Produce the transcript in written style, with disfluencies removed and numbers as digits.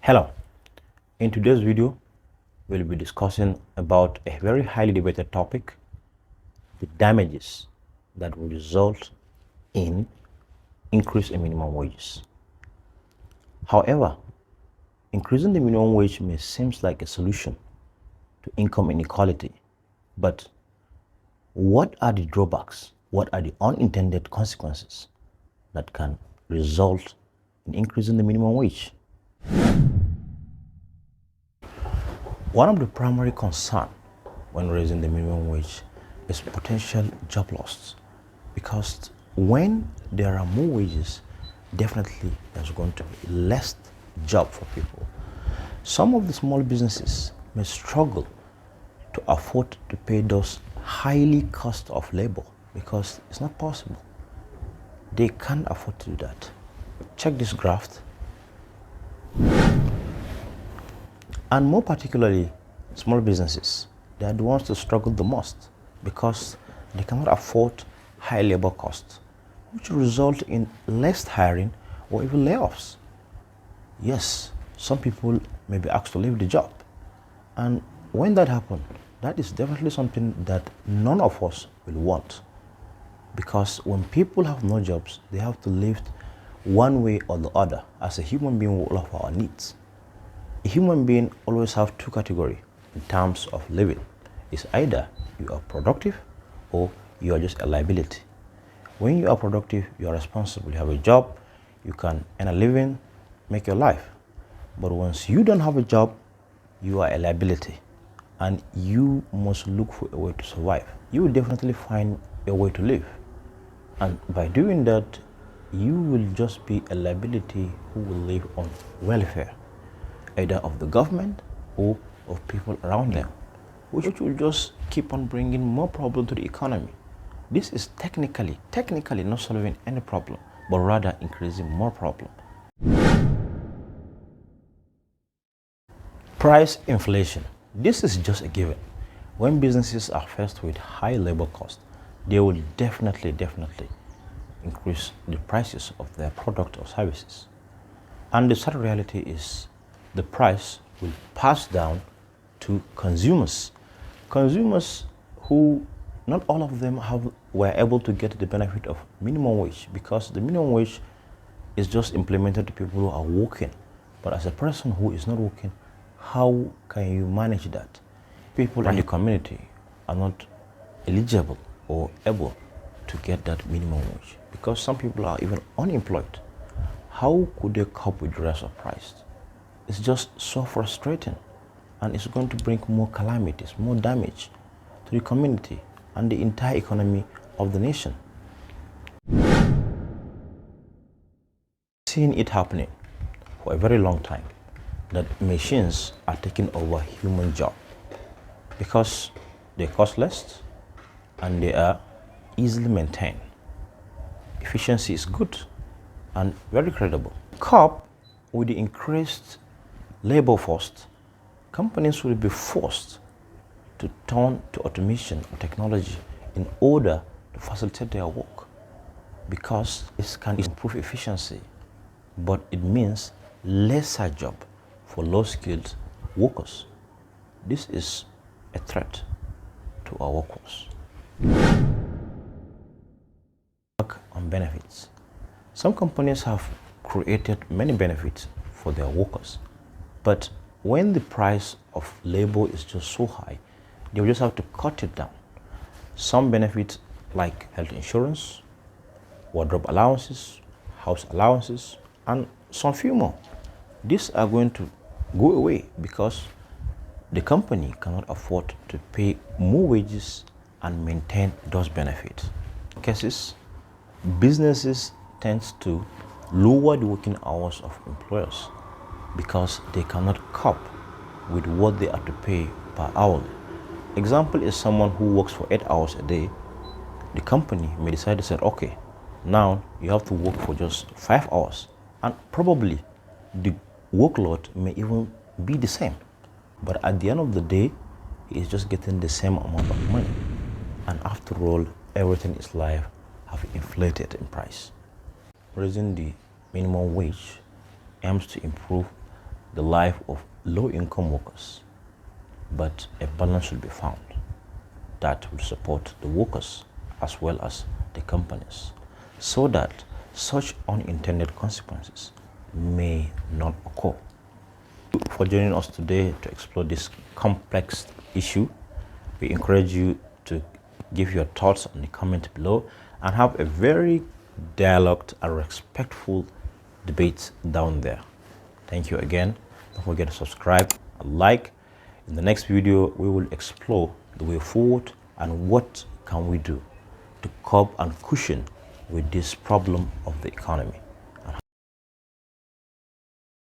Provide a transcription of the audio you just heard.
Hello, in today's video, we'll be discussing about a very highly debated topic, the damages that will result in increase in minimum wages. However, increasing the minimum wage may seem like a solution to income inequality, but what are the drawbacks? What are the unintended consequences that can result in increasing the minimum wage? One of the primary concerns when raising the minimum wage is potential job loss, because when there are more wages, definitely there's going to be less job for people. Some of the small businesses may struggle to afford to pay those highly cost of labor because it's not possible. They can't afford to do that. Check this graph. And more particularly, small businesses, they are the ones to struggle the most because they cannot afford high labor costs, which result in less hiring or even layoffs. Yes, some people may be asked to leave the job. And when that happens, that is definitely something that none of us will want. Because when people have no jobs, they have to live one way or the other. As a human being, we all have our needs. A human being always have two categories in terms of living. It's either you are productive or you are just a liability. When you are productive, you are responsible. You have a job, you can earn a living, make your life. But once you don't have a job, you are a liability and you must look for a way to survive. You will definitely find a way to live. And by doing that, you will just be a liability who will live on welfare, either of the government or of people around them, which will just keep on bringing more problems to the economy. This is technically not solving any problem, but rather increasing more problem. Price inflation. This is just a given. When businesses are faced with high labor costs, they will definitely increase the prices of their product or services. And the sad reality is the price will pass down to consumers. Consumers who not all of them were able to get the benefit of minimum wage, because the minimum wage is just implemented to people who are working. But as a person who is not working, how can you manage that? People in the community are not eligible or able to get that minimum wage because some people are even unemployed. How could they cope with the rest of price? It's just so frustrating, and it's going to bring more calamities, more damage to the community and the entire economy of the nation. Seen it happening for a very long time, that machines are taking over human job because they cost less and they are easily maintained. Efficiency is good and very credible. Cope with the increased labor force, companies will be forced to turn to automation or technology in order to facilitate their work, because this can improve efficiency, but it means lesser job for low-skilled workers. This is a threat to our workforce. On benefits. Some companies have created many benefits for their workers, but when the price of labor is just so high, they will just have to cut it down. Some benefits like health insurance, wardrobe allowances, house allowances, and some few more. These are going to go away because the company cannot afford to pay more wages and maintain those benefits. In cases, businesses tend to lower the working hours of employers because they cannot cope with what they have to pay per hour. Example is someone who works for 8 hours a day. The company may decide to say, okay, now you have to work for just 5 hours, and probably the workload may even be the same. But at the end of the day, he is just getting the same amount of money. And after all, everything in life have inflated in price. Raising the minimum wage aims to improve the life of low-income workers, but a balance should be found that will support the workers as well as the companies, so that such unintended consequences may not occur. For joining us today to explore this complex issue, we encourage you to give your thoughts on the comment below and have a very dialogued and respectful debate down there. Thank you again. Don't forget to subscribe and like. In the next video, we will explore the way forward and what can we do to curb and cushion with this problem of the economy.